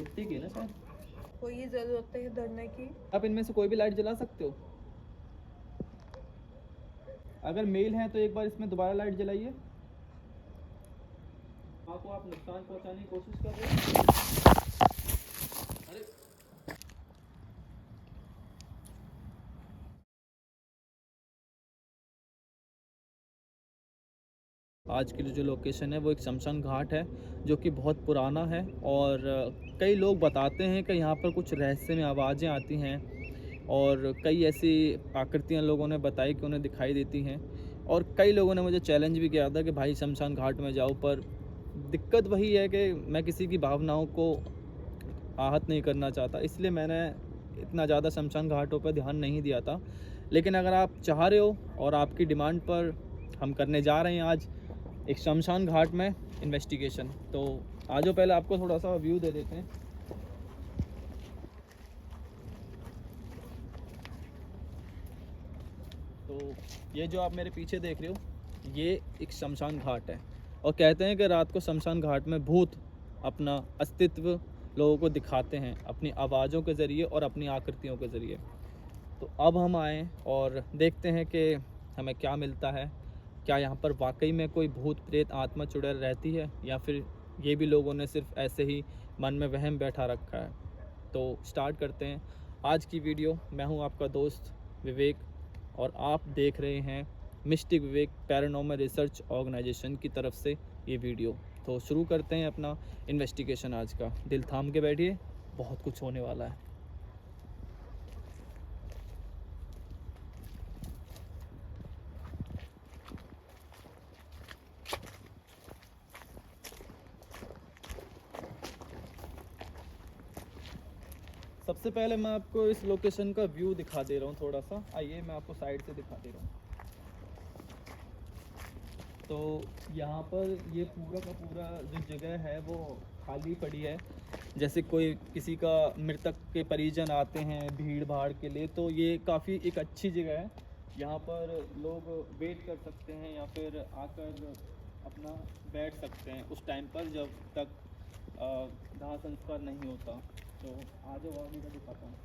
छुट्टी की ना शायद। कोई जरूरत है धरने की? आप इनमें से कोई भी लाइट जला सकते हो। अगर मेल है तो एक बार इसमें दोबारा लाइट जलाइए। माँ को आप नुकसान पहुंचाने की कोशिश कर रहे हो। अरे आज की जो लोकेशन है वो एक शमशान घाट है, जो कि बहुत पुराना है। और कई लोग बताते हैं कि यहाँ पर कुछ रहस्यमय आवाज़ें आती हैं और कई ऐसी आकृतियाँ लोगों ने बताई कि उन्हें दिखाई देती हैं। और कई लोगों ने मुझे चैलेंज भी किया था कि भाई शमशान घाट में जाओ, पर दिक्कत वही है कि मैं किसी की भावनाओं को आहत नहीं करना चाहता, इसलिए मैंने इतना ज़्यादा शमशान घाटों पर ध्यान नहीं दिया था। लेकिन अगर आप चाह रहे हो और आपकी डिमांड पर हम करने जा रहे हैं आज एक शमशान घाट में इन्वेस्टिगेशन, तो आज पहले आपको थोड़ा सा व्यू दे देते हैं। तो ये जो आप मेरे पीछे देख रहे हो, ये एक शमशान घाट है। और कहते हैं कि रात को शमशान घाट में भूत अपना अस्तित्व लोगों को दिखाते हैं अपनी आवाज़ों के ज़रिए और अपनी आकृतियों के ज़रिए। तो अब हम आए और देखते हैं कि हमें क्या मिलता है। क्या यहाँ पर वाकई में कोई भूत प्रेत आत्मा चुड़ैल रहती है, या फिर ये भी लोगों ने सिर्फ ऐसे ही मन में वहम बैठा रखा है। तो स्टार्ट करते हैं आज की वीडियो। मैं हूँ आपका दोस्त विवेक और आप देख रहे हैं मिस्टिक विवेक पैरानॉर्मल रिसर्च ऑर्गेनाइजेशन की तरफ से ये वीडियो। तो शुरू करते हैं अपना इन्वेस्टिगेशन आज का। दिल थाम के बैठिए, बहुत कुछ होने वाला है। सबसे पहले मैं आपको इस लोकेशन का व्यू दिखा दे रहा हूँ थोड़ा सा। आइए मैं आपको साइड से दिखा दे रहा हूँ। तो यहाँ पर ये पूरा का पूरा जो जगह है वो खाली पड़ी है। जैसे कोई किसी का मृतक के परिजन आते हैं भीड़ भाड़ के लिए, तो ये काफ़ी एक अच्छी जगह है। यहाँ पर लोग वेट कर सकते हैं या फिर आकर अपना बैठ सकते हैं उस टाइम पर जब तक दाह संस्कार नहीं होता। तो आज आगे का दिखाता हूँ।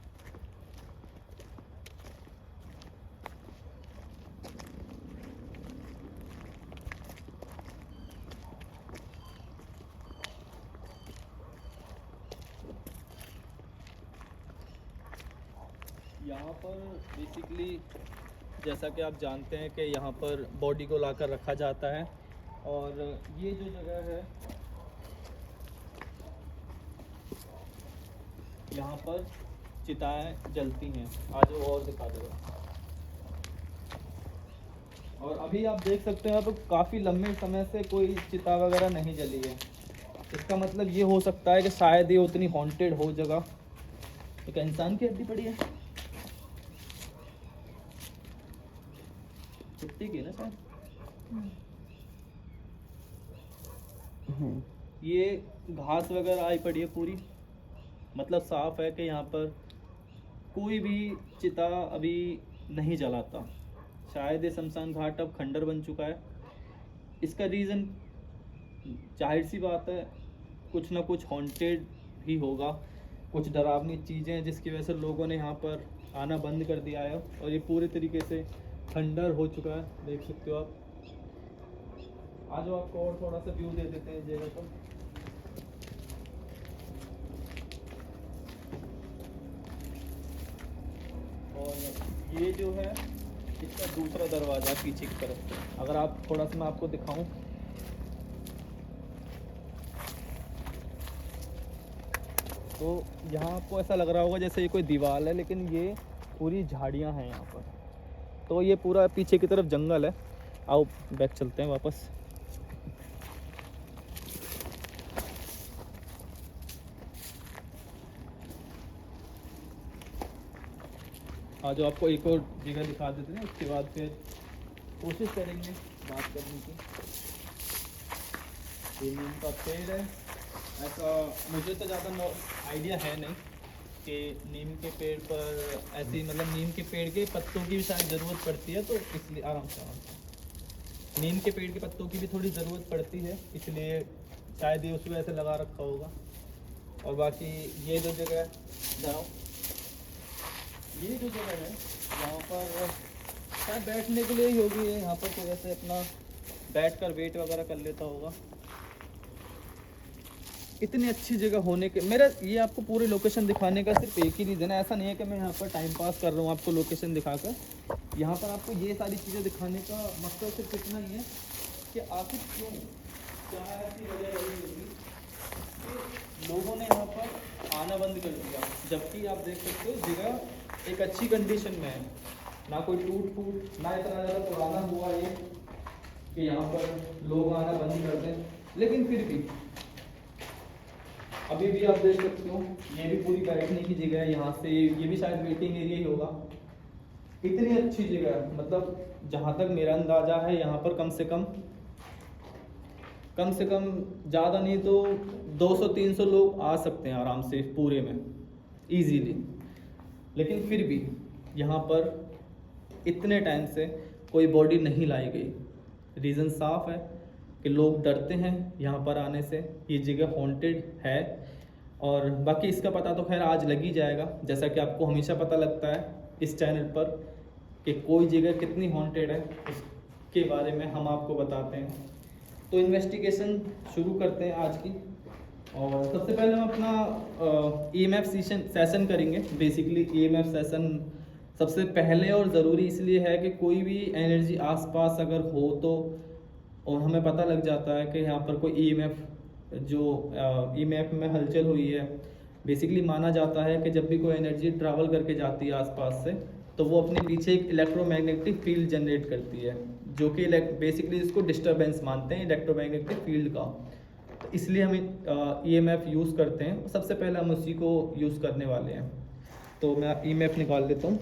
यहाँ पर बेसिकली जैसा कि आप जानते हैं कि यहाँ पर बॉडी को लाकर रखा जाता है। और ये जो जगह है यहाँ पर चिताएं जलती हैं। आज वो और दिखा देगा। और अभी आप देख सकते हैं, अब काफ़ी लंबे समय से कोई चिता वगैरह नहीं जली है। इसका मतलब ये हो सकता है कि शायद ये उतनी हॉन्टेड हो जगह। एक इंसान की हड्डी पड़ी है, कुत्ते की ना शायद। ये घास वगैरह आई पड़ी है पूरी। मतलब साफ है कि यहाँ पर कोई भी चिता अभी नहीं जलाता। शायद ये शमशान घाट अब खंडर बन चुका है। इसका रीज़न जाहिर सी बात है, कुछ ना कुछ हॉन्टेड ही होगा, कुछ डरावनी चीज़ें जिसकी वजह से लोगों ने यहाँ पर आना बंद कर दिया है। और ये पूरे तरीके से खंडर हो चुका है, देख सकते हो आप। आज आपको और थोड़ा सा व्यू दे देते हैं जगह को। और ये जो है इसका दूसरा दरवाज़ा पीछे की तरफ। अगर आप थोड़ा सा मैं आपको दिखाऊं, तो यहाँ आपको ऐसा लग रहा होगा जैसे ये कोई दीवार है, लेकिन ये पूरी झाड़ियाँ हैं यहाँ पर। तो ये पूरा पीछे की तरफ जंगल है। आओ बैक चलते हैं वापस। आज आपको एक और जगह दिखा देते हैं, उसके बाद फिर कोशिश करेंगे बात करने की। ये नीम का पेड़ है। ऐसा मुझे तो ज़्यादा आइडिया है नहीं कि नीम के पेड़ पर ऐसी, मतलब नीम के पेड़ के पत्तों की भी शायद ज़रूरत पड़ती है, तो इसलिए आराम से नीम के पेड़ के पत्तों की भी थोड़ी ज़रूरत पड़ती है, इसलिए शायद ये उस वजह से लगा रखा होगा। और बाकी ये जो जगह है जाओ, ये जो जगह है यहाँ पर शायद बैठने के लिए ही होगी। यहाँ पर कोई ऐसे अपना बैठकर वेट वगैरह कर लेता होगा। इतनी अच्छी जगह होने के मेरा ये आपको पूरी लोकेशन दिखाने का सिर्फ एक ही रीज़न है। ऐसा नहीं है कि मैं यहाँ पर टाइम पास कर रहा हूँ आपको लोकेशन दिखाकर। यहाँ पर आपको ये सारी चीज़ें दिखाने का मकसद सिर्फ इतना ही है कि आखिर क्यों, क्या ऐसी वजह रही होगी कि लोगों ने यहाँ पर आना बंद कर दिया, जबकि आप देख सकते हो जगह एक अच्छी कंडीशन में है, ना कोई टूट फूट, ना इतना ज़्यादा पुराना हुआ ये कि यहाँ पर लोग आना बंद कर दें। लेकिन फिर भी अभी भी आप देख सकते हो ये भी पूरी बैठने की जगह है। यहाँ से ये भी शायद वेटिंग एरिया ही होगा। इतनी अच्छी जगह है, मतलब जहाँ तक मेरा अंदाज़ा है यहाँ पर कम से कम ज़्यादा नहीं तो 200-300 लोग आ सकते हैं आराम से पूरे में इजीली। लेकिन फिर भी यहाँ पर इतने टाइम से कोई बॉडी नहीं लाई गई। रीज़न साफ है कि लोग डरते हैं यहाँ पर आने से, ये जगह हॉन्टेड है। और बाकी इसका पता तो खैर आज लग ही जाएगा, जैसा कि आपको हमेशा पता लगता है इस चैनल पर कि कोई जगह कितनी हॉन्टेड है, उसके बारे में हम आपको बताते हैं। तो इन्वेस्टिगेशन शुरू करते हैं आज की। और सबसे पहले हम अपना EMF सेशन करेंगे। बेसिकली EMF सेशन सबसे पहले और ज़रूरी इसलिए है कि कोई भी एनर्जी आसपास अगर हो तो, और हमें पता लग जाता है कि यहाँ पर कोई EMF जो EMF में हलचल हुई है। बेसिकली माना जाता है कि जब भी कोई एनर्जी ट्रैवल करके जाती है आसपास से, तो वो अपने पीछे एक इलेक्ट्रोमैग्नेटिक फील्ड जनरेट करती है, जो कि बेसिकली इसको डिस्टरबेंस मानते हैं इलेक्ट्रोमैग्नेटिक फील्ड का। तो इसलिए हम EMF यूज़ करते हैं। सबसे पहले हम उसी को यूज़ करने वाले हैं। तो मैं EMF निकाल लेता हूँ।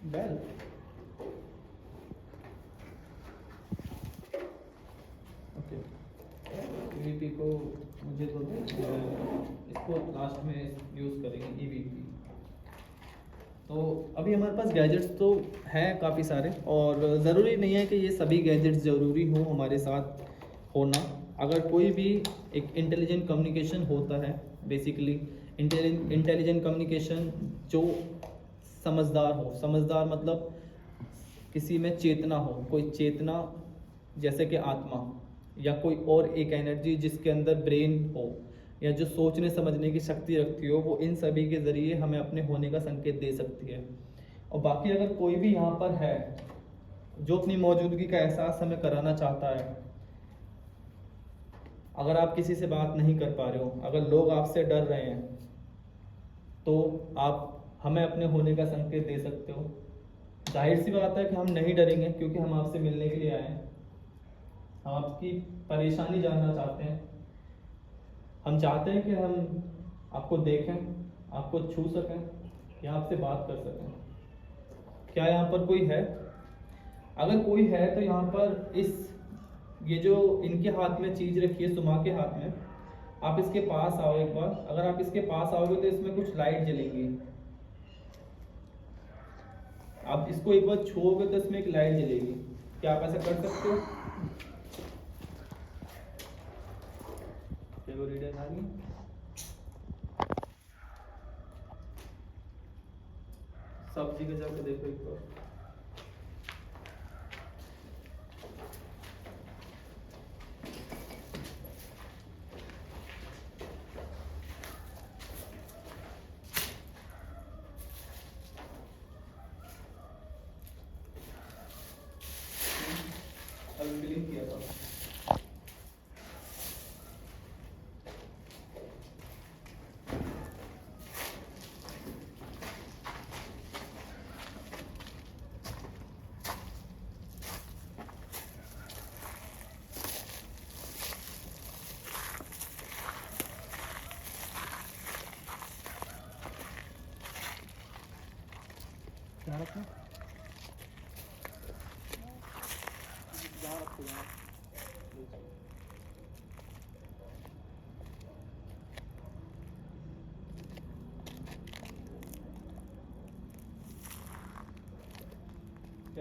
बेल ओके, EVP को मुझे तो इसको लास्ट में यूज़ करेंगे EVP। तो अभी हमारे पास गैजेट्स तो हैं काफ़ी सारे, और ज़रूरी नहीं है कि ये सभी गैजेट्स ज़रूरी हों हमारे साथ होना। अगर कोई भी एक इंटेलिजेंट कम्युनिकेशन होता है, बेसिकली इंटेलिजेंट कम्युनिकेशन जो समझदार हो, समझदार मतलब किसी में चेतना हो, कोई चेतना जैसे कि आत्मा, या कोई और एक एनर्जी जिसके अंदर ब्रेन हो, या जो सोचने समझने की शक्ति रखती हो, वो इन सभी के ज़रिए हमें अपने होने का संकेत दे सकती है। और बाकी अगर कोई भी यहाँ पर है जो अपनी मौजूदगी का एहसास हमें कराना चाहता है, अगर आप किसी से बात नहीं कर पा रहे हो, अगर लोग आपसे डर रहे हैं, तो आप हमें अपने होने का संकेत दे सकते हो। जाहिर सी बात है कि हम नहीं डरेंगे, क्योंकि हम आपसे मिलने के लिए आए हैं। हम आपकी परेशानी जानना चाहते हैं। हम चाहते हैं कि हम आपको देखें, आपको छू सकें, या आपसे बात कर सकें। क्या यहाँ पर कोई है? अगर कोई है तो यहाँ पर ये जो इनके हाथ में चीज़ रखी है, सुमा के हाथ में, आप इसके पास आओ एक बार। अगर आप इसके पास आओगे तो इसमें कुछ लाइट जलेंगी। आप इसको एक बार छुओगे तो इसमें एक लाइट जलेगी। क्या आप ऐसा कर सकते हो? देखो रीडर आ गई। सब जगह जाके देखो एक बार। अभी क्लिक किया था। क्या रखा?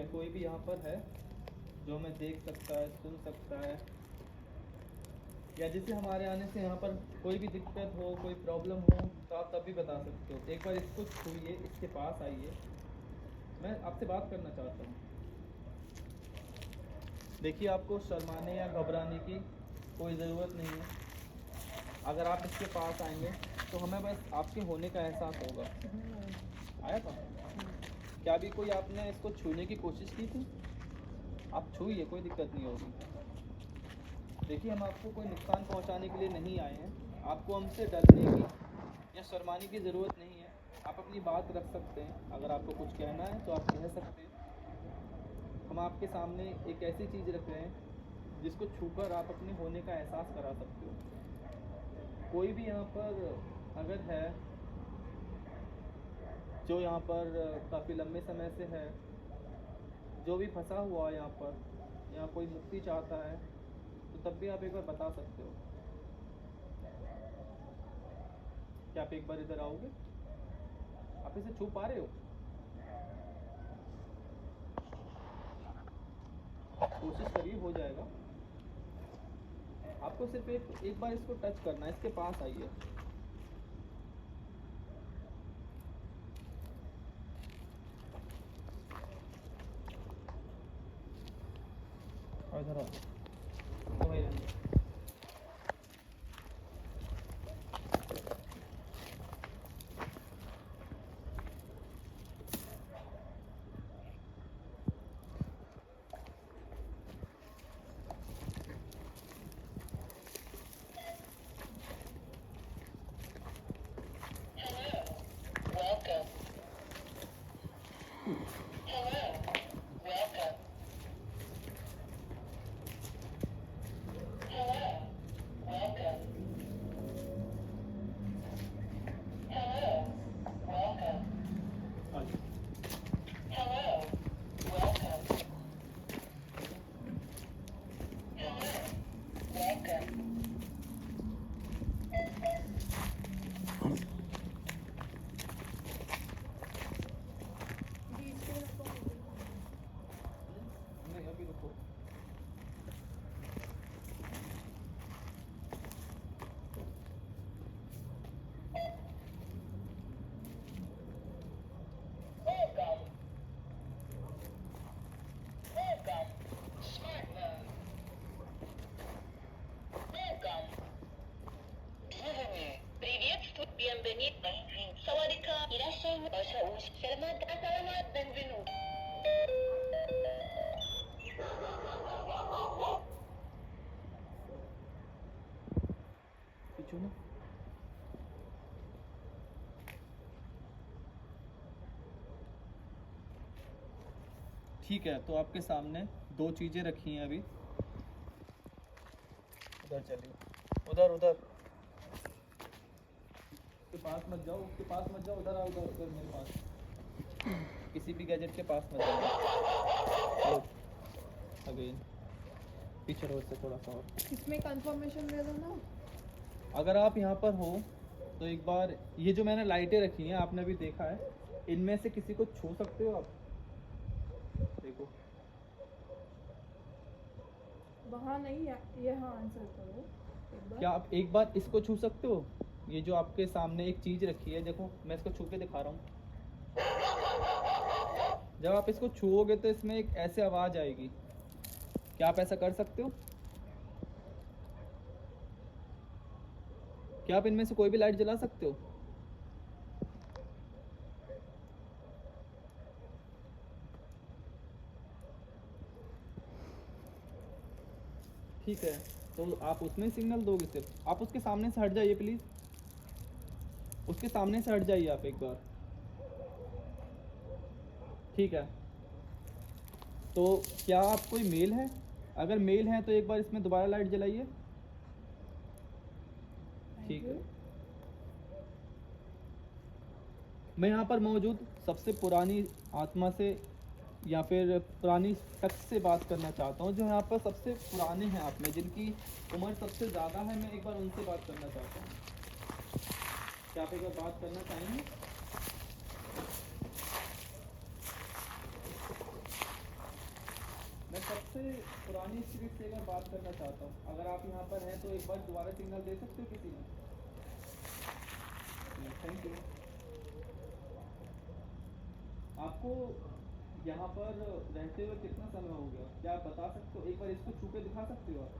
है, कोई भी यहाँ पर है जो हमें देख सकता है, सुन सकता है, या जिसे हमारे आने से यहाँ पर कोई भी दिक्कत हो, कोई प्रॉब्लम हो, तो आप तब भी बता सकते हो। एक बार इसको छूइए, इसके पास आइए, मैं आपसे बात करना चाहता हूँ। देखिए, आपको शर्माने या घबराने की कोई ज़रूरत नहीं है। अगर आप इसके पास आएंगे तो हमें बस आपके होने का एहसास होगा। आया था? क्या अभी कोई आपने इसको छूने की कोशिश की थी? आप छूइए, कोई दिक्कत नहीं होगी। देखिए, हम आपको कोई नुकसान पहुंचाने के लिए नहीं आए हैं। आपको हमसे डरने की या शर्माने की ज़रूरत नहीं है। आप अपनी बात रख सकते हैं। अगर आपको कुछ कहना है तो आप कह सकते हैं। हम आपके सामने एक ऐसी चीज़ रख रहे हैं जिसको छूकर आप अपने होने का एहसास करा सकते हो। कोई भी यहाँ पर अगर है जो यहाँ पर काफ़ी लंबे समय से है, जो भी फंसा हुआ है यहाँ पर, या कोई मुक्ति चाहता है, तो तब भी आप एक बार बता सकते हो। क्या आप एक बार इधर आओगे? आप इसे छू पा रहे हो? कोशिश करिए, हो जाएगा। आपको सिर्फ एक बार इसको टच करना है, इसके पास आइए। और इधर आओ। तो वही रहने दो। आ जाओ। बीच में रखो। नहीं, अभी रुको। Приветствую, bienvenido. Sawadika, irashay, salamat, salamat, benvenuto. पीछू ना। ठीक है, तो आपके सामने दो चीज़ें रखी हैं अभी। उधर चलिए, उधर उधर। उसके पास मत जाओ, उसके पास मत जाओ, उधर आओ, उधर उधर मेरे पास। किसी भी गैजेट के पास मत जाओ। अगेन पीछे रोड से थोड़ा सा और। इसमें कंफर्मेशन दे दो ना। अगर आप यहाँ पर हो तो एक बार ये जो मैंने लाइटें रखी हैं, आपने भी देखा है, इनमें से किसी को छू सकते हो आप? देखो, वहाँ नहीं है, यहाँ आंसर करो एक बार। क्या आप एक बार इसको छू सकते हो? ये जो आपके सामने एक चीज़ रखी है, देखो मैं इसको छू के दिखा रहा हूँ। जब आप इसको छूओगे तो इसमें एक ऐसे आवाज़ आएगी। क्या आप ऐसा कर सकते हो? क्या आप इनमें से कोई भी लाइट जला सकते हो? ठीक है, तो आप उसमें सिग्नल दोगे सिर्फ। आप उसके सामने से हट जाइए प्लीज़। उसके सामने से हट जाइए आप एक बार। ठीक है, तो क्या आप कोई मेल है? अगर मेल है तो एक बार इसमें दोबारा लाइट जलाइए। ठीक है, मैं यहाँ पर मौजूद सबसे पुरानी आत्मा से या फिर पुरानी शख्स से बात करना चाहता हूँ, जो यहाँ पर सबसे पुराने हैं आप में, जिनकी उम्र सबसे ज़्यादा है। मैं एक बार उनसे बात करना चाहता हूँ। क्या आप एक बार बात करना चाहेंगे? आपसे पुरानी स्ट्रीट से एक बार बात करना चाहता हूँ। अगर आप यहाँ पर हैं तो एक बार दोबारा सिग्नल दे सकते हो किसी ने? Thank you. आपको यहाँ पर रहते हुए कितना समय हो गया, क्या आप बता सकते हो? एक बार इसको छू के दिखा सकते हो आप?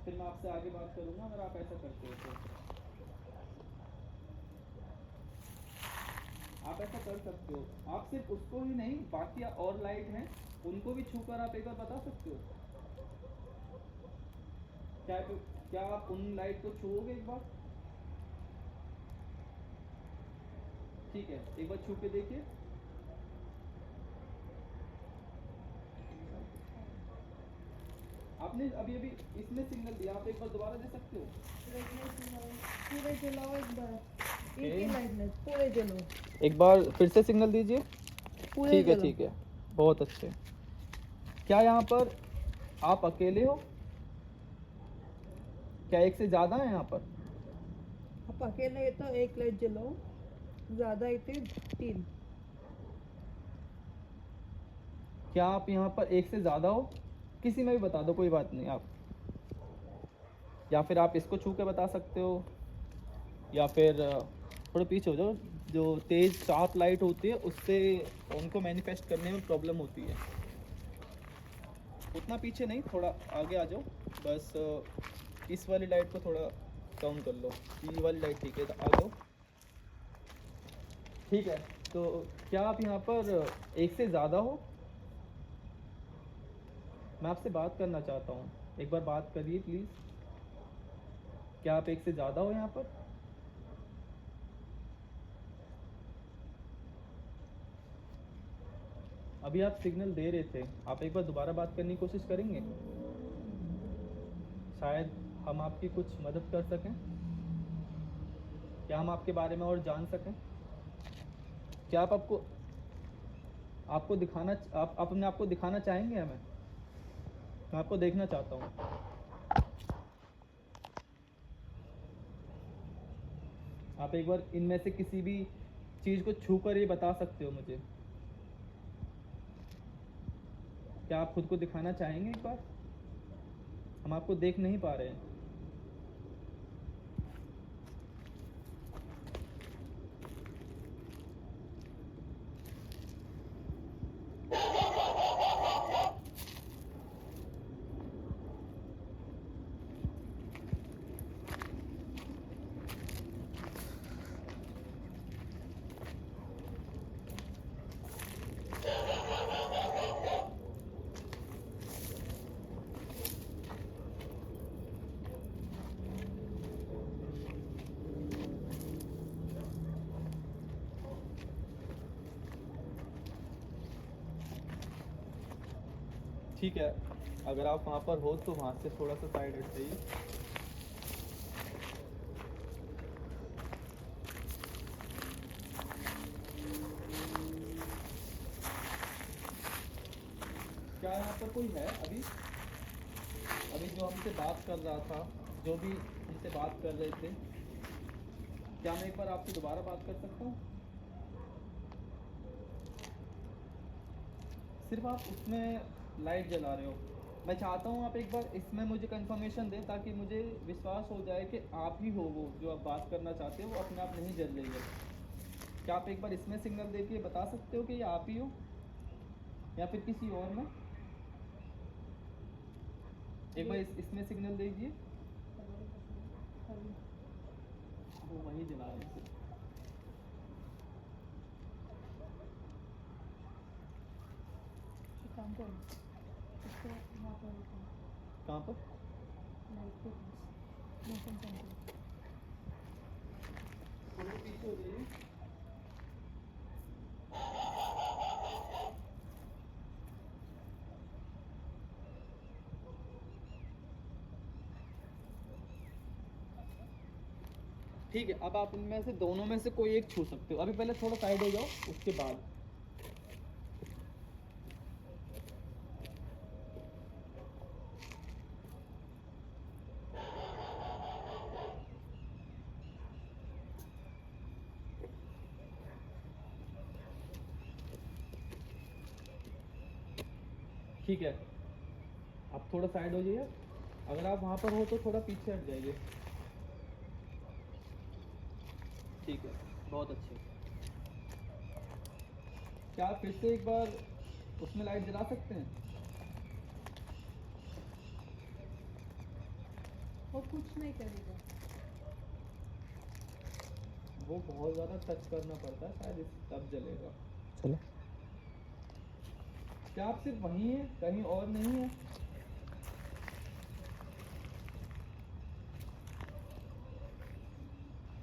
फिर मैं आपसे आगे बात करूँगा अगर आप ऐसा करते हो तो। आप ऐसा कर सकते हो। आप सिर्फ उसको ही नहीं, बाकी और लाइट हैं उनको भी छूकर आप एक बार बता सकते हो। क्या क्या आप उन लाइट को छूओगे एक बार? ठीक है, एक बार छू के देखिए। आपने अभी अभी इसमें सिग्नल दिया, आप एक बार दोबारा दे सकते हो? पूरे जलाओ एक बार, एक ही लाइट में पूरे जलो, एक बार फिर से सिग्नल दीजिए। पूरे ठीक है जलो। ठीक है, बहुत अच्छे। क्या यहाँ पर आप अकेले हो? क्या एक से ज़्यादा है यहाँ पर? आप अकेले तो एक लाइट जलाओ, ज्यादा ही थे 3। क्या आप यहाँ पर एक से ज़्यादा हो? किसी में भी बता दो, कोई बात नहीं आप। या फिर आप इसको छू के बता सकते हो, या फिर थोड़े पीछे हो जाओ। जो तेज़ शार्प लाइट होती है उससे उनको मैनिफेस्ट करने में प्रॉब्लम होती है। उतना पीछे नहीं, थोड़ा आगे आ जाओ बस। इस वाली लाइट को थोड़ा डाउन कर लो, ये वाली लाइट ठीक है, आ जाओ। ठीक है, तो क्या आप यहाँ पर एक से ज़्यादा हो? मैं आपसे बात करना चाहता हूँ, एक बार बात करिए प्लीज़। क्या आप एक से ज़्यादा हो यहाँ पर? अभी आप सिग्नल दे रहे थे, आप एक बार दोबारा बात करने की कोशिश करेंगे? शायद हम आपकी कुछ मदद कर सकें। क्या हम आपके बारे में और जान सकें? क्या आप आपको दिखाना, आप अपने आप को दिखाना चाहेंगे हमें? मैं आपको देखना चाहता हूँ। आप एक बार इनमें से किसी भी चीज़ को छू कर ये बता सकते हो मुझे। क्या आप खुद को दिखाना चाहेंगे एक बार? हम आपको देख नहीं पा रहे हैं। ठीक है, अगर आप वहाँ पर हो तो वहाँ से थोड़ा सा साइड हट जाइए। क्या यहाँ पर कोई है अभी? अभी जो हमसे बात कर रहा था, जो भी हमसे बात कर रहे थे, क्या मैं एक बार आपसे दोबारा बात कर सकता हूँ? सिर्फ आप उसमें लाइट जला रहे हो। मैं चाहता हूँ आप एक बार इसमें मुझे कंफर्मेशन दें, ताकि मुझे विश्वास हो जाए कि आप ही हो वो जो आप बात करना चाहते हो, वो अपने आप नहीं जल रही है। क्या आप एक बार इसमें सिग्नल दे के बता सकते हो कि ये आप ही हो या फिर किसी और में? एक बार इसमें सिग्नल दीजिए। वो वहीं जला रहे हैं। काम करो, इसको वहाँ पर रखो, कहाँ पर? लाइट के पास, मोशन कंट्रोल। थोड़े पीछे हो जाइए। ठीक है, अब आप उनमें से दोनों में से कोई एक छू सकते हो। अभी पहले थोड़ा साइड हो जाओ, उसके बाद। ठीक है, थोड़ा साइड हो जाइए। अगर आप वहाँ पर हो तो थोड़ा पीछे हट जाइए। ठीक है, बहुत अच्छे। क्या आप फिर से एक बार उसमें लाइट जला सकते हैं? वो कुछ नहीं करेगा। वो बहुत ज़्यादा टच करना पड़ता है शायद, तब जलेगा। चलो, क्या आप सिर्फ वहीं हैं, कहीं और नहीं है?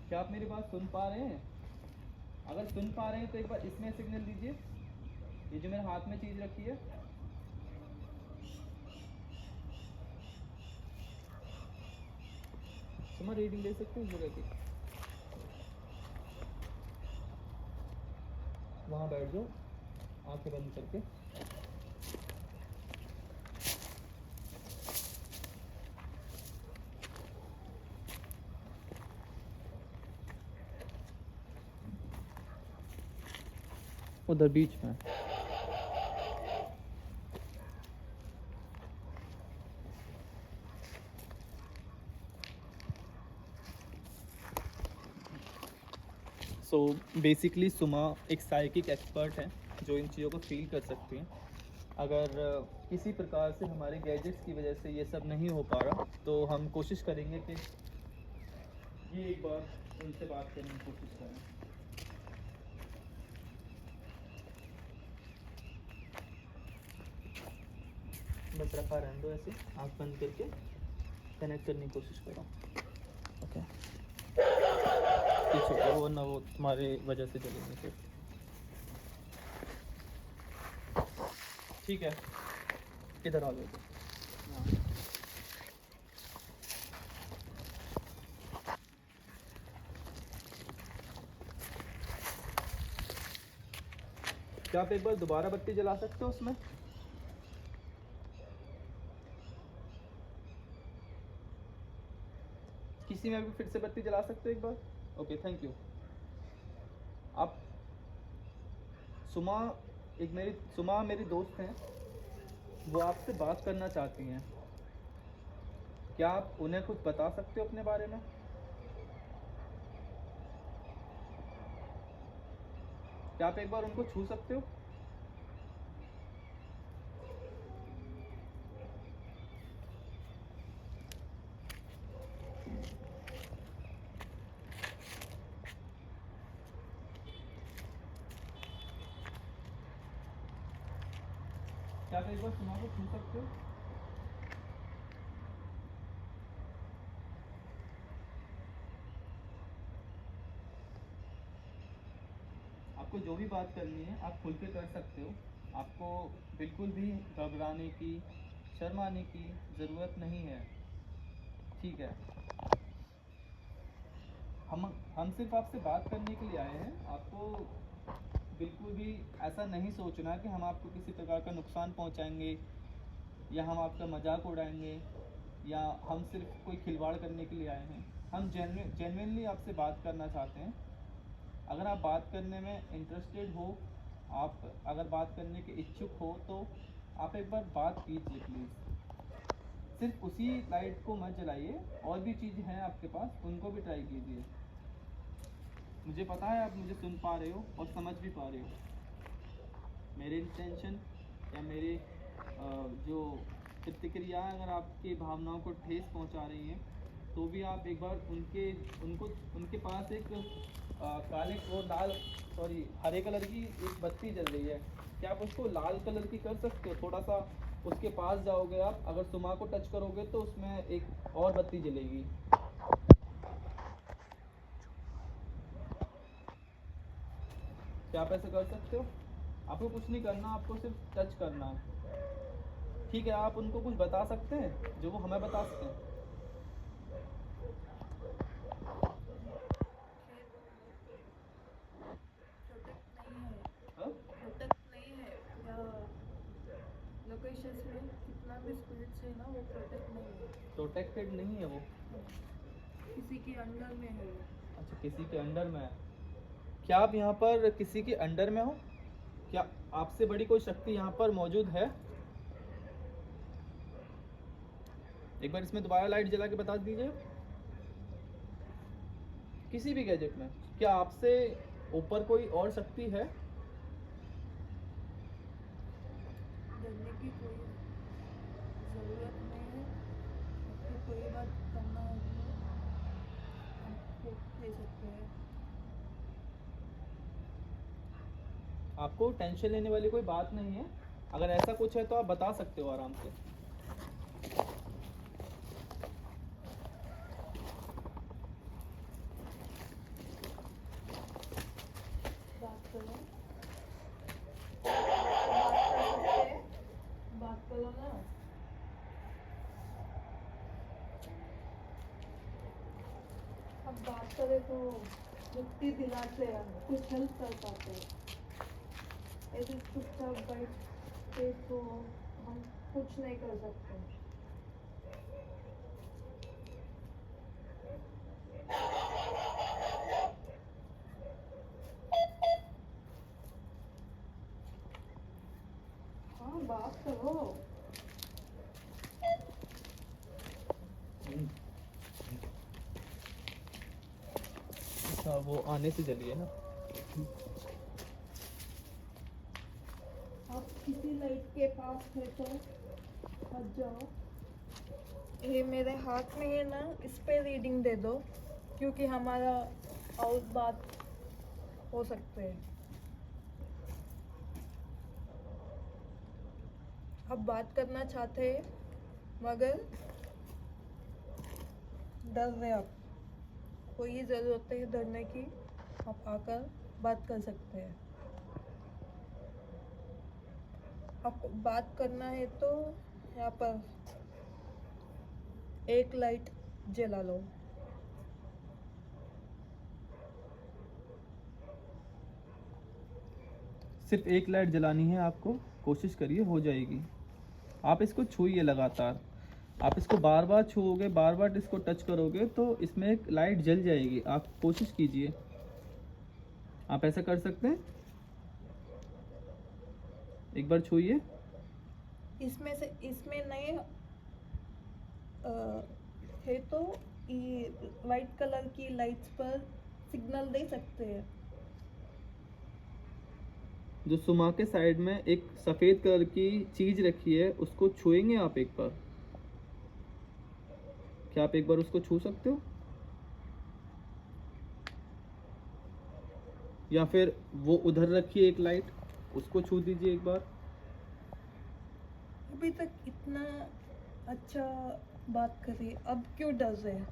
क्या आप मेरी बात सुन पा रहे हैं? अगर सुन पा रहे हैं तो एक बार इसमें सिग्नल दीजिए, ये जो मेरे हाथ में चीज़ रखी है। सुमा रीडिंग ले सकते हैं इस जगह की? वहाँ बैठ जाओ आंखें बंद करके। उधर बीच में। सो बेसिकली सुमा एक साइकिक एक्सपर्ट है जो इन चीज़ों को फील कर सकती हैं। अगर किसी प्रकार से हमारे गैजेट्स की वजह से ये सब नहीं हो पा रहा तो हम कोशिश करेंगे कि ये एक बार उनसे बात करने की कोशिश करें। बस रखा रहने दो ऐसे, आँख बंद करके कनेक्ट करने की कोशिश करो। ओके, पीछे करो वरना वो तुम्हारे वजह से जलेंगे फिर। ठीक है, इधर आ जाओ। क्या आप एक बार दोबारा बत्ती जला सकते हो उसमें? किसी में भी फिर से बत्ती जला सकते हो एक बार? Okay, thank you. आप सुमा मेरी दोस्त हैं, वो आपसे बात करना चाहती हैं। क्या आप उन्हें कुछ बता सकते हो अपने बारे में? क्या आप एक बार उनको छू सकते हो? क्या आप एक बार सुमा को छू सकते हो? आपको जो भी बात करनी है आप खुल के कर सकते हो। आपको बिल्कुल भी घबराने की, शर्माने की ज़रूरत नहीं है। ठीक है, हम सिर्फ आपसे बात करने के लिए आए हैं। आपको बिल्कुल भी ऐसा नहीं सोचना कि हम आपको किसी प्रकार का नुकसान पहुंचाएंगे या हम आपका मजाक उड़ाएंगे या हम सिर्फ कोई खिलवाड़ करने के लिए आए हैं। हम जेन्युइनली आपसे बात करना चाहते हैं। अगर आप बात करने में इंटरेस्टेड हो, आप अगर बात करने के इच्छुक हो तो आप एक बार बात कीजिए प्लीज़। सिर्फ उसी लाइट को मत जलाइए, और भी चीज़ें हैं आपके पास, उनको भी ट्राई कीजिए। मुझे पता है आप मुझे सुन पा रहे हो और समझ भी पा रहे हो। मेरे इंटेंशन या मेरे जो प्रतिक्रियाएं अगर आपकी भावनाओं को ठेस पहुंचा रही हैं तो भी आप एक बार उनके पास एक काले और लाल हरे कलर की एक बत्ती जल रही है। क्या आप उसको लाल कलर की कर सकते हो? थोड़ा सा उसके पास जाओगे आप, अगर सुमा को टच करोगे तो उसमें एक और बत्ती जलेगी। क्या आप ऐसे कर सकते हो? आपको कुछ नहीं करना, आपको सिर्फ टच करना है। ठीक है, आप उनको कुछ बता सकते हैं जो वो हमें बता सकें? प्रोटेक्ट नहीं है, हाँ? प्रोटेक्ट नहीं है या लोकेशंस में कितना भी स्पिरिट्स है ना, वो प्रोटेक्ट नहीं है। प्रोटेक्टेड नहीं है वो? किसी के अंडर में है वो। अच्छा, किसी के अंडर में है। क्या आप यहाँ पर किसी के अंडर में हो? क्या आपसे बड़ी कोई शक्ति यहाँ पर मौजूद है? एक बार इसमें दोबारा लाइट जला के बता दीजिए। किसी भी गैजेट में क्या आपसे ऊपर कोई और शक्ति है? डरने की कोई ज़रूरत नहीं है। आपको कोई बात करना होगी आपको दे सकते हैं। आपको टेंशन लेने वाली कोई बात नहीं है। अगर ऐसा कुछ है तो आप बता सकते हो आराम से। बात करो, बात कर सकते हैं, बात करो ना। अब बात करें तो मुक्ति दिलाते हैं, कुछ हेल्प कर पाते हैं। ऐसे चुपचाप बैठते तो हम कुछ नहीं कर सकते। हाँ बात करो। अच्छा, वो आने से जलिए ना। आप किसी लाइट के पास है तो हट जाओ। ये मेरे हाथ में है ना, इस पे रीडिंग दे दो, क्योंकि हमारा और बात हो सकते हैं। आप बात करना चाहते हैं मगर डर रहे आप। कोई ज़रूरत है डरने की, आप आकर बात कर सकते हैं। आपको बात करना है तो यहाँ पर एक लाइट जला लो। सिर्फ एक लाइट जलानी है आपको, कोशिश करिए, हो जाएगी। आप इसको छूइए लगातार। आप इसको बार बार छूओगे, बार बार इसको टच करोगे तो इसमें एक लाइट जल जाएगी। आप कोशिश कीजिए, आप ऐसा कर सकते हैं। एक बार छूइए। इसमें से इसमें नहीं है तो ये वाइट कलर की लाइट्स पर सिग्नल दे सकते हैं। जो सुमा के साइड में एक सफ़ेद कलर की चीज़ रखी है, उसको छुएंगे आप एक बार? क्या आप एक बार उसको छू सकते हो? या फिर वो उधर रखिए एक लाइट, उसको छू दीजिए एक बार। अभी तक इतना अच्छा बात करी, अब क्यों डर रहे हैं?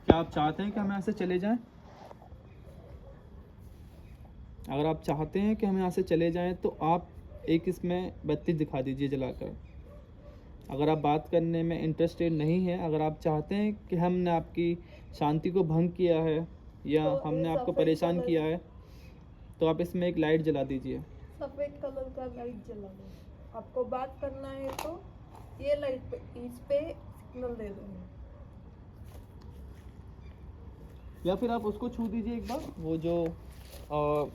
क्या आप चाहते हैं कि हम यहाँ से चले जाएं? अगर आप चाहते हैं कि हम यहाँ से चले जाएं तो आप एक इसमें बत्ती दिखा दीजिए जलाकर। अगर आप बात करने में इंटरेस्टेड नहीं हैं, अगर आप चाहते हैं कि हमने आपकी शांति को भंग किया है या तो हमने ये आपको सफ़ेद परेशान कलर- किया है, तो आप इसमें एक लाइट जला दीजिए। सफ़ेद कलर का लाइट जला दो। आपको बात करना है तो ये लाइट पे, इस पे सिग्नल दे दो। या फिर आप उसको छू दीजिए एक बार, वो जो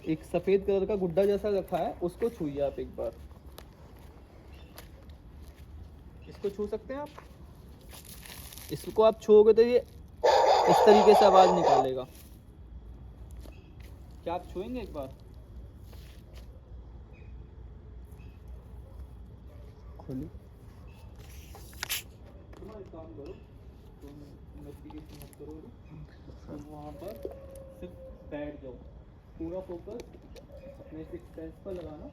एक सफ़ेद कलर का गुड्डा जैसा रखा है, उसको छूइए आप एक बार। इसको छू सकते हैं आप? इसको आप छूओगे तो ये इस तरीके से आवाज़ निकालेगा। क्या आप छुएंगे एक बार? खोलिए। तुम एक काम करो, तुम इन्वेस्टिगेशन मत करो, तुम वहाँ पर सिर्फ बैठ जाओ। पूरा फोकस अपने सिक्स सेंस पर लगाना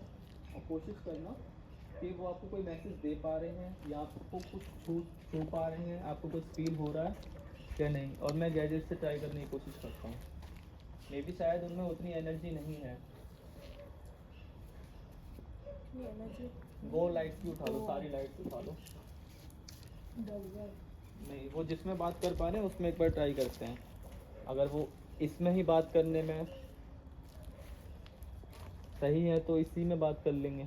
और कोशिश करना कि वो आपको कोई मैसेज दे पा रहे हैं या आपको कुछ छू पा रहे हैं, आपको कुछ फील हो रहा है क्या नहीं। और मैं गैजेट से ट्राई करने की कोशिश करता हूँ। मे भी शायद उनमें उतनी एनर्जी नहीं है। ये एनर्जी वो लाइट्स भी उठा लो, सारी लाइट्स उठा लो। डर गए। नहीं, वो जिसमें बात कर पा रहे हैं उसमें एक बार ट्राई करते हैं। अगर वो इसमें ही बात करने में सही है तो इसी में बात कर लेंगे।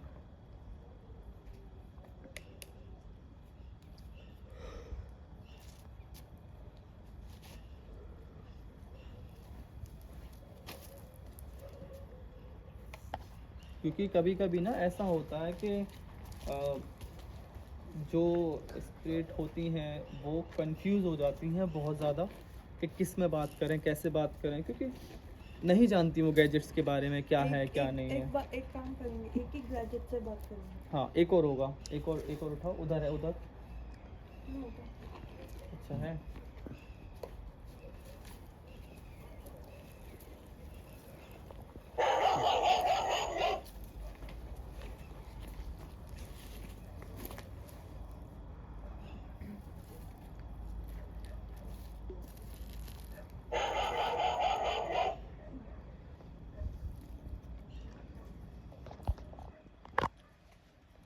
क्योंकि कभी कभी ना ऐसा होता है कि जो स्पिरिट होती हैं वो कंफ्यूज हो जाती हैं बहुत ज़्यादा कि किस में बात करें, कैसे बात करें, क्योंकि नहीं जानती वो गैजेट्स के बारे में क्या है क्या नहीं है। एक काम करेंगे, एक ही गैजेट से बात करेंगे। हाँ, एक और होगा, एक और उठाओ, उधर है उधर। अच्छा है।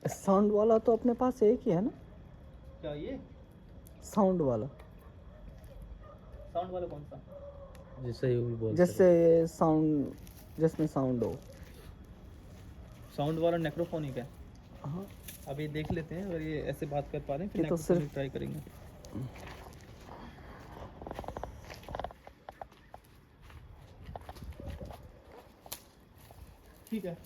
साउंड वाला तो अपने पास एक ही है ना? क्या ये साउंड वाला, साउंड वाला कौन सा? जिससे ये भी बोल जैसे साउंड, जिसमें साउंड हो। साउंड वाला नेक्रोफोनिक है। हाँ, अभी देख लेते हैं अगर ये ऐसे बात कर पा रहे हैं फिर ये तो नेक्रोफोनिक सिर्फ- ट्राई करेंगे। ठीक है,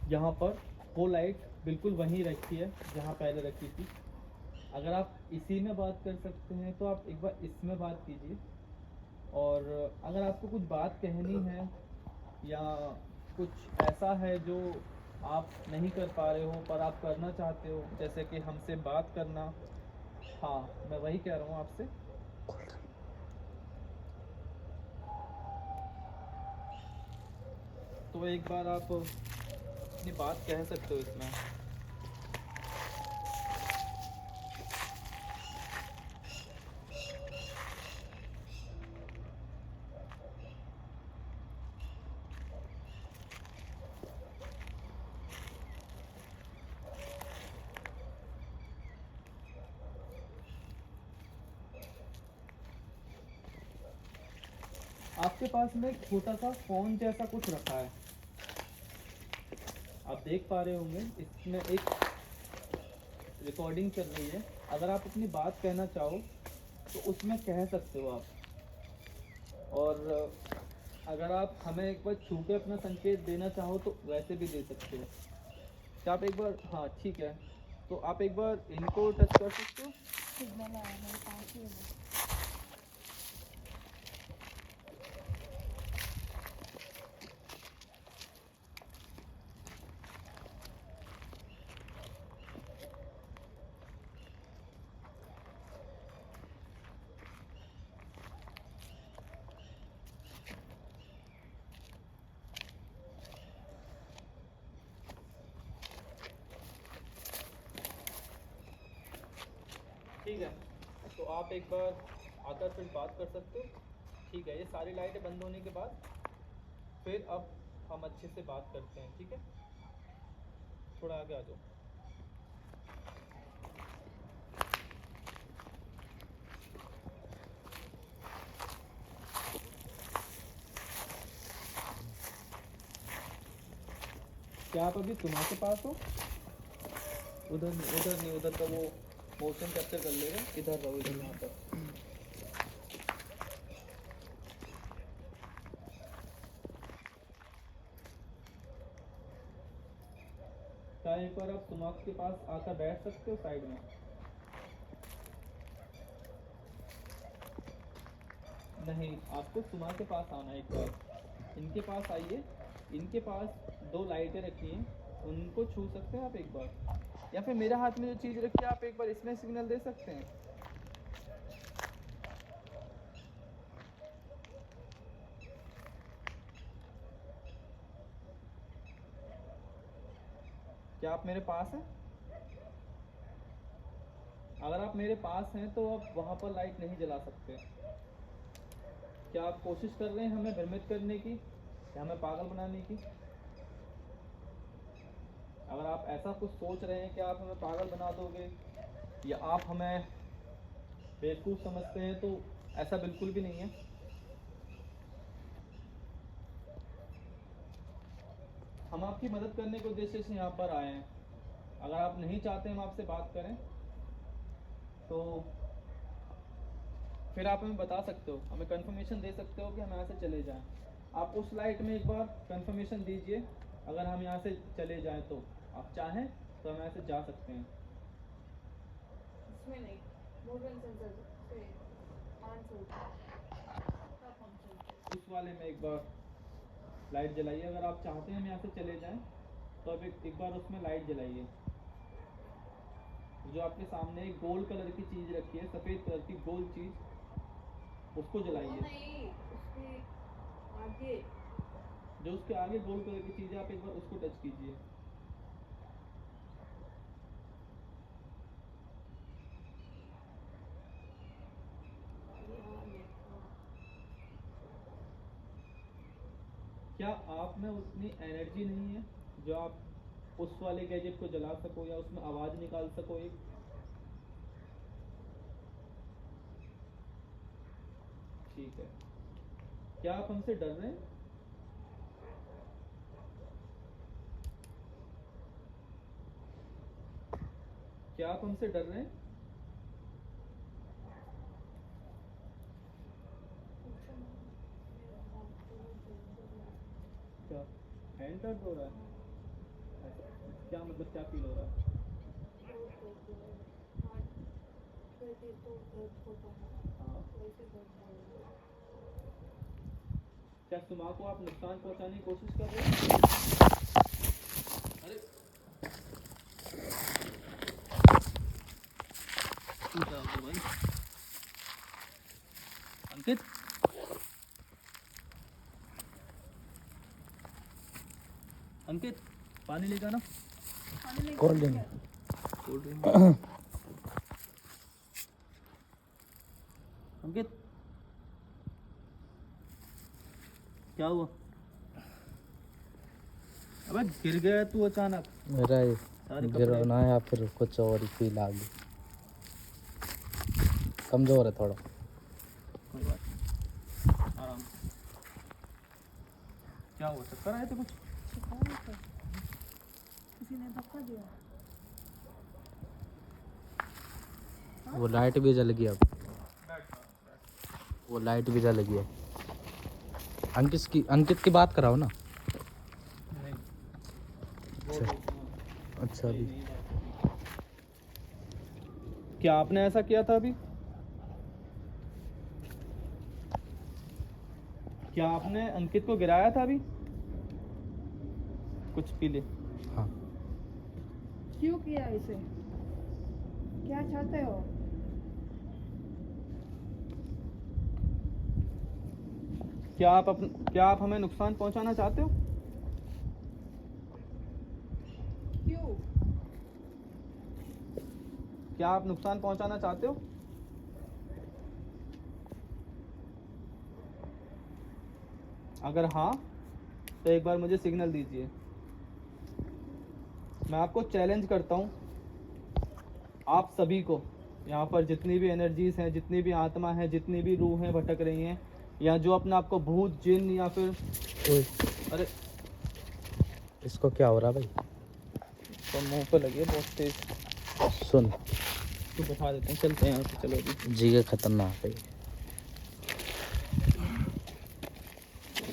यहाँ पर वो लाइट बिल्कुल वहीं रखी है जहाँ पहले रखी थी। अगर आप इसी में बात कर सकते हैं तो आप एक बार इसमें बात कीजिए, और अगर आपको कुछ बात कहनी है या कुछ ऐसा है जो आप नहीं कर पा रहे हो पर आप करना चाहते हो, जैसे कि हमसे बात करना, हाँ मैं वही कह रहा हूँ आपसे। तो एक बार आप अपनी बात कह सकते हो इसमें। आपके पास में एक छोटा सा फोन जैसा कुछ रखा है, आप देख पा रहे होंगे इसमें एक रिकॉर्डिंग चल रही है। अगर आप अपनी बात कहना चाहो तो उसमें कह सकते हो आप, और अगर आप हमें एक बार छू के अपना संकेत देना चाहो तो वैसे भी दे सकते हो। क्या आप एक बार, हाँ ठीक है, तो आप एक बार इनको टच कर सकते हो। सिग्नल आया मेरे पास ही है। ठीक है, तो आप एक बार आकर फिर बात कर सकते हो। ठीक है, ये सारी लाइटें बंद होने के बाद फिर अब हम अच्छे से बात करते हैं। ठीक है, थोड़ा आगे आ जाओ। क्या आप अभी सुना के पास हो? उधर नहीं, उधर का वो मोशन कैप्चर कर लेगा। इधर रहो, इधर यहाँ पर। क्या एक बार आप सुमाक के पास आकर बैठ सकते हो साइड में? नहीं, आपको सुमा के पास आना है एक बार। इनके पास आइए, इनके पास दो लाइटें रखी हैं, उनको छू सकते हैं आप एक बार, या फिर मेरे हाथ में जो चीज़ रखी है आप एक बार इसमें सिग्नल दे सकते हैं। क्या आप मेरे पास हैं? अगर आप मेरे पास हैं तो आप वहाँ पर लाइट नहीं जला सकते। क्या आप कोशिश कर रहे हैं हमें भ्रमित करने की या हमें पागल बनाने की? अगर आप ऐसा कुछ सोच रहे हैं कि आप हमें पागल बना दोगे या आप हमें बेवकूफ़ समझते हैं तो ऐसा बिल्कुल भी नहीं है। हम आपकी मदद करने के उद्देश्य से यहाँ पर आए हैं। अगर आप नहीं चाहते हम आपसे बात करें तो फिर आप हमें बता सकते हो, हमें कंफर्मेशन दे सकते हो कि हम यहाँ से चले जाएं। आप उस लाइट में एक बार कंफर्मेशन दीजिए, अगर हम यहाँ से चले जाएं तो आप चाहें तो हम ऐसे जा सकते हैं। इसमें नहीं, मूवमेंट सेंसर से ऑन से होता है, तब हम चलते हैं। उस वाले में एक बार लाइट जलाइए। अगर आप चाहते हैं हम यहाँ से चले जाएं तो अब एक बार उसमें लाइट जलाइए। जो आपके सामने एक गोल कलर की चीज़ रखी है, सफ़ेद कलर की गोल चीज़, उसको वो जलाइए। नहीं, उसके आगे जो उसके आगे गोल कलर की चीज़ है, आप एक बार उसको टच कीजिए। यहाँ लिखा। क्या आप में उतनी एनर्जी नहीं है जो आप उस वाले गैजेट को जला सको या उसमें आवाज़ निकाल सको एक? ठीक है। क्या आप हमसे डर रहे हैं? क्या आप हमसे डर रहे हैं? क्या हैंड दर्द हो रहा है? ऐसा क्या मतलब, क्या फील हो रहा है? हाँ। क्या सुमा को आप नुकसान पहुंचाने की कोशिश कर रहे हैं? अरे क्या हो भाई? अंकित, अंकित पानी लेकर आना। Cold drink. Cold drink. Ankit, क्या हुआ? अबे गिर गया तू अचानक। मेरा ये सारे कपड़े गिरना या फिर कुछ और ही फील आ गई। कमज़ोर है थोड़ा। कोई बात नहीं, आराम से। क्या हुआ, चक्कर आए थे कुछ? किसी ने धक्का दिया। वो लाइट भी जल गई अब। वो लाइट भी जल गई है। अंकित की बात कराओ ना। नहीं। अच्छा अभी क्या आपने ऐसा किया था अभी? क्या आपने अंकित को गिराया था अभी? कुछ पी ले। हाँ। क्यों किया इसे? क्या चाहते हो? क्या आप हमें नुकसान पहुंचाना चाहते हो? क्यों? क्या आप नुकसान पहुंचाना चाहते हो? अगर हाँ तो एक बार मुझे सिग्नल दीजिए। मैं आपको चैलेंज करता हूँ, आप सभी को, यहाँ पर जितनी भी एनर्जीज हैं, जितनी भी आत्मा है, जितनी भी रूहें भटक रही हैं, या जो अपने आप को भूत, जिन या फिर अरे इसको क्या हो रहा भाई? तो मुंह पे लगी है बहुत तेज। सुन, तो बता देते हैं, चलते हैं यहाँ से। चलो अभी जी के खतरनाक है।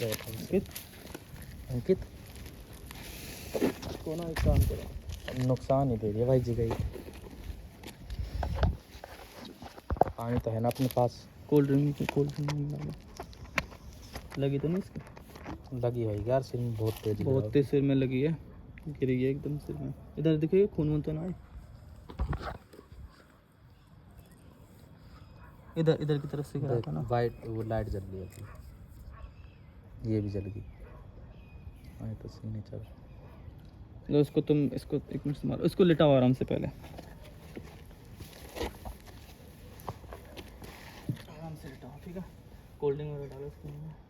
अंकित, अंकित को ना एक काम करो, नुकसान ही दे दिया भाई जी का ही। पानी तो है ना अपने पास। कोल्ड ड्रिंक लगी तो नहीं इसकी? लगी है यार, सिर में बहुत तेज बहुत तेज सिर में लगी है, गिरी है एकदम सिर में। इधर देखिए, खून वून तो ना आए। इधर इधर की तरफ से गिरा था ना। वाइट वो लाइट जल गई अभी। ये भी जल गई। हाँ तो सही नहीं चल। तो इसको तुम, इसको एक मिनट मारो, इसको लिटाओ आराम से पहले। आराम से लिटाओ, ठीक है? कोल्ड ड्रिंक वगैरह डालो इसके अंदर।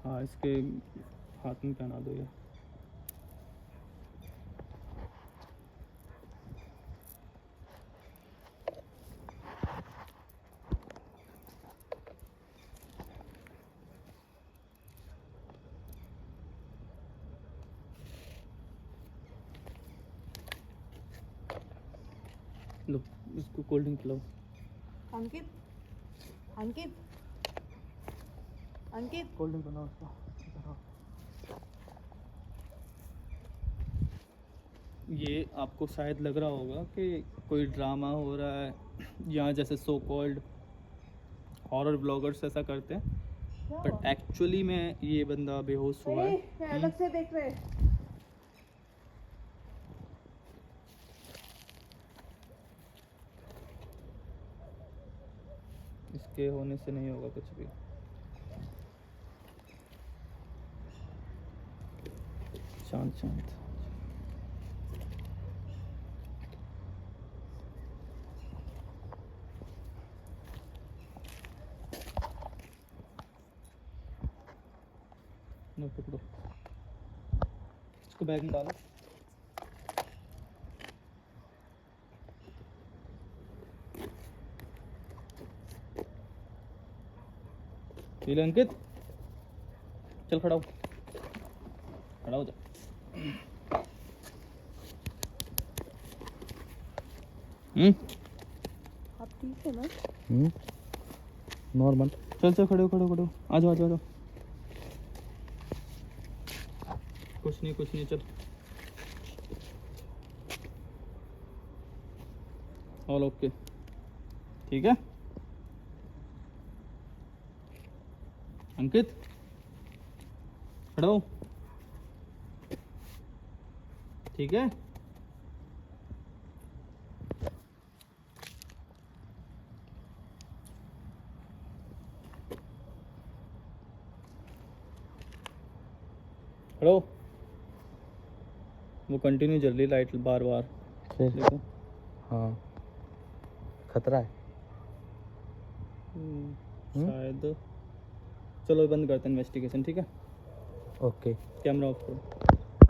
हाँ, इसके हाथ में पहना दो ये। लो इसको कोल्ड ड्रिंक पिलाओ। अंकित अंकित अंकित कोल्ड ड्रिंक बनाओ उसको। ये आपको शायद लग रहा होगा कि कोई ड्रामा हो रहा है, यहाँ जैसे सो कॉल्ड हॉरर ब्लॉगर्स ऐसा करते हैं, बट एक्चुअली में ये बंदा बेहोश हुआ है। मैं अलग से देख रहे। इसके होने से नहीं होगा कुछ भी। शांत शांत। लो पकड़ो, इसको बैग में डालो। नील अंकित, चल खड़ा हो, खड़ा हो जा। आप ठीक है ना? नॉर्मल। चल चल खड़े हो खड़े हो खड़े हो, आ जाओ आ जाओ आ जाओ। कुछ नहीं चल। ऑल ओके, ठीक है। अंकित खड़ा हो, ठीक है। खड़ा हो। वो कंटिन्यू जल रही लाइट बार बार, फिर देखो। हाँ खतरा है। शायद। चलो बंद करते हैं इन्वेस्टिगेशन, ठीक है। ओके। कैमरा ऑफ करो।